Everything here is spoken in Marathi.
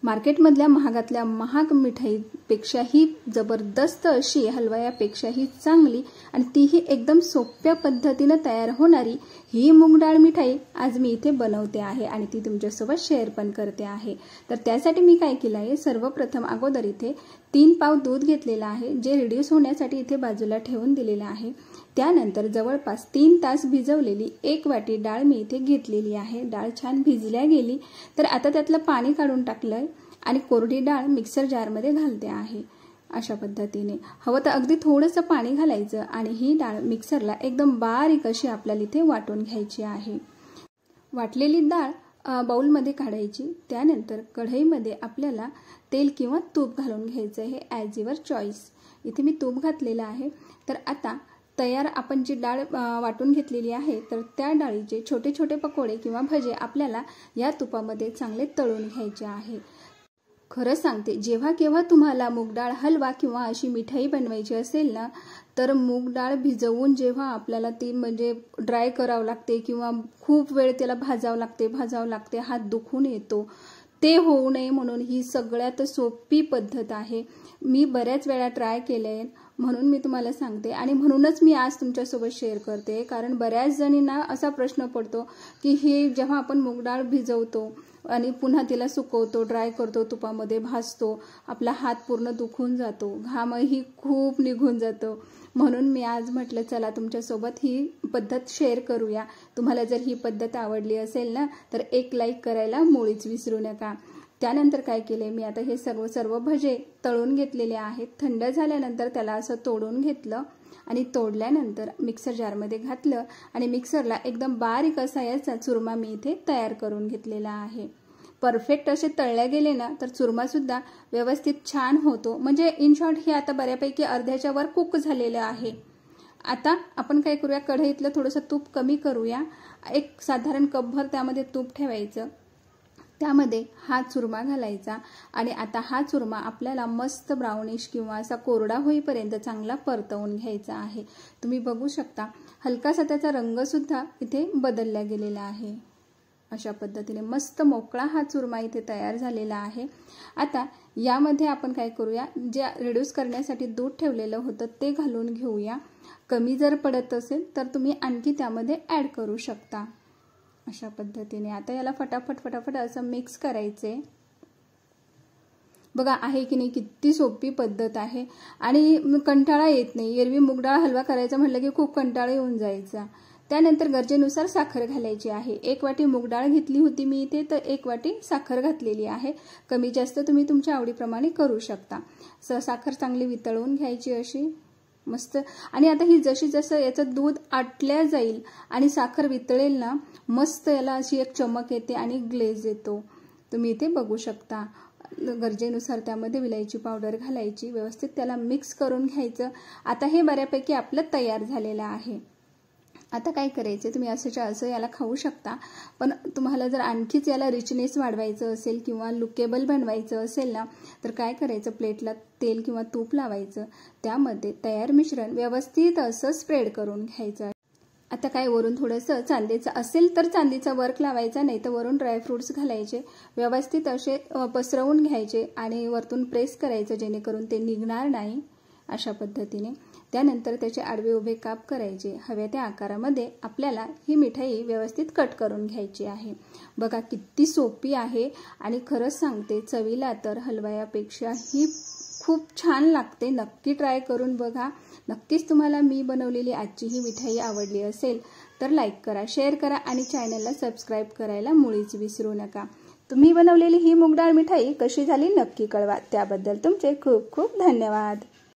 मार्केटमधल्या महागातल्या महाग मिठाईपेक्षाही जबरदस्त अशी हलवायापेक्षाही चांगली आणि तीही एकदम सोप्या पद्धतीने तयार होणारी ही मूग डाळ मिठाई आज मी इथे बनवते आहे आणि ती तुमच्यासोबत शेअर पण करते आहे। तर त्यासाठी मी काय केलं आहे, सर्वप्रथम अगोदर इथे 3 पाव दूध घेतलेला आहे, जे रिड्यूस होण्यासाठी इथे बाजूला ठेवून दिलेले आहे। त्यानंतर जवळपास 3 तास भिजवलेली 1 वाटी डाळ मी इथे घेतलेली आहे। डाळ छान भिजल्या गेली तर आता त्यातलं पाणी काढून टाकलंय आणि कोरडी डाळ मिक्सर जार मध्ये घालते आहे। अशा पद्धतीने हवं तर अगदी थोडंसं पाणी घालायचं आणि ही डाळ मिक्सरला एकदम बारीक अशी आपल्याला इथे वाटून घ्यायची आहे। वाटलेली डाळ बाउलमध्ये काढायची। त्यानंतर कढईमध्ये आपल्याला तेल किंवा तूप घालून घ्यायचं आहे, ॲज युअर चॉईस। इथे मी तूप घातलेलं आहे। तर आता तयार आपण जी डाळ वाटून घेतलेली आहे तर त्या डाळीचे छोटे छोटे पकोडे किंवा भजे आपल्याला या तुपामध्ये चांगले तळून घ्यायचे आहे। खरं सांगते, जेव्हा केव्हा तुम्हाला मूग डाळ हलवा किंवा अशी मिठाई बनवायची असेल ना, तर मूग डाळ भिजवून जेव्हा आपल्याला ती म्हणजे ड्राय करावं लागते किंवा खूप वेळ त्याला भाजावं लागते, हात दुखून येतो, ते होऊ नये म्हणून ही सगळ्यात सोपी पद्धत आहे। मी बऱ्याच वेळा ट्राय केले म्हणून मी तुम्हाला सांगते आणि म्हणूनच मी आज तुमच्यासोबत शेअर करते। कारण बऱ्याच जणींना असा प्रश्न पडतो की हे जेव्हा आपण मूग डाळ भिजवतो आणि पुन्हा तिला सुकवतो, ड्राय करतो, तुपामध्ये भाजतो, आपला हात पूर्ण दुखून जातो, घामही खूप निघून जातो। म्हणून मी आज म्हटलं चला तुमच्यासोबत ही पद्धत शेअर करूया। तुम्हाला जर ही पद्धत आवडली असेल ना तर एक लाईक करायला मुळीच विसरू नका। त्यानंतर काय केले, मी आता हे सर्व भजे तळून घेतलेले आहेत। थंड झाल्यानंतर त्याला असं तोडून घेतलं आणि तोडल्यानंतर मिक्सर जारमध्ये घातलं आणि मिक्सरला एकदम बारीक असा याचा चुरमा मी इथे तयार करून घेतलेला आहे। परफेक्ट असे तळले गेले ना तर चुरमा सुद्धा व्यवस्थित छान होतो। म्हणजे इन शॉर्ट हे आता बऱ्यापैकी अर्ध्याच्या वर कुक झालेलं आहे। आता आपण काय करूया, कढईतलं थोडंसं तूप कमी करूया, एक साधारण कपभर त्यामध्ये तूप ठेवायचं, त्यामध्ये हा चुरमा घालायचा आणि आता हा चुरमा आपल्याला मस्त ब्राउनिश किंवा असा कोरडा होईपर्यंत चांगला परतवून घ्यायचा आहे। तुम्ही बघू शकता हलकासा त्याचा रंग सुद्धा इथे बदलला गेलेला आहे। अशा पद्धतीने मस्त मोकळा हा चुरमा इथे तयार झालेला आहे। आता यामध्ये आपण काय करूया, जे रिड्यूस करण्यासाठी दूध ठेवलेलं होतं ते घालून घेऊया। कमी जर पडत असेल तर तुम्ही आणखी त्यामध्ये ॲड करू शकता। अशा पद्धतीने आता याला फटाफट असं मिक्स करायचे। बघा आहे की नाही, किती सोपी पद्धत आहे आणि कंटाळा येत नाही। एरवी मूग डाळ हलवा करायचा म्हटलं की खूप कंटाळा येऊन जायचा। त्यानंतर गरजेनुसार साखर घालायची आहे। 1 वाटी मूग डाळ घेतली होती मी इथे, तर 1 वाटी साखर घातलेली आहे। कमी जास्त तुम्ही तुमच्या आवडीप्रमाणे करू शकता। साखर चांगली वितळवून घ्यायची अशी मस्त। आणि आता ही जसं याचं दूध आटल्या जाईल आणि साखर वितळेल ना, मस्त याला अशी एक चमक येते आणि ग्लेज येतो। तुम्ही इथे बघू शकता। गरजेनुसार त्यामध्ये विलायची पावडर घालायची, व्यवस्थित त्याला मिक्स करून घ्यायचं। आता हे बऱ्यापैकी आपलं तयार झालेलं आहे। आता काय करायचे, तुम्ही असं याला खाऊ शकता, पण तुम्हाला जर आणखीच याला रिचनेस वाढवायचं असेल किंवा लुकेबल बनवायचं असेल ना तर काय करायचं, प्लेटला तेल किंवा तूप लावायचं, त्यामध्ये तयार मिश्रण व्यवस्थित असं स्प्रेड करून घ्यायचं। आता काय वरून थोडंसं चांदीचं असेल तर चांदीचा वर्क लावायचा, नाही तर वरून ड्रायफ्रुट्स घालायचे, व्यवस्थित असे पसरवून घ्यायचे आणि वरतून प्रेस करायचं जेणेकरून ते निघणार नाही। अशा पद्धतीने त्यानंतर त्याचे आडवे उभे काप करायचे। हव्या त्या आकारामध्ये आपल्याला ही मिठाई व्यवस्थित कट करून घ्यायची आहे। बघा किती सोपी आहे आणि खरंच सांगते चवीला तर हलवायापेक्षा ही खूप छान लागते। नक्की ट्राय करून बघा। नक्कीच तुम्हाला मी बनवलेली आजची ही मिठाई आवडली असेल तर लाईक करा, शेअर करा आणि चॅनलला सबस्क्राईब करायला मुळीच विसरू नका। तुम्ही बनवलेली ही मूग डाळ मिठाई कशी झाली नक्की कळवा। त्याबद्दल तुमचे खूप खूप धन्यवाद।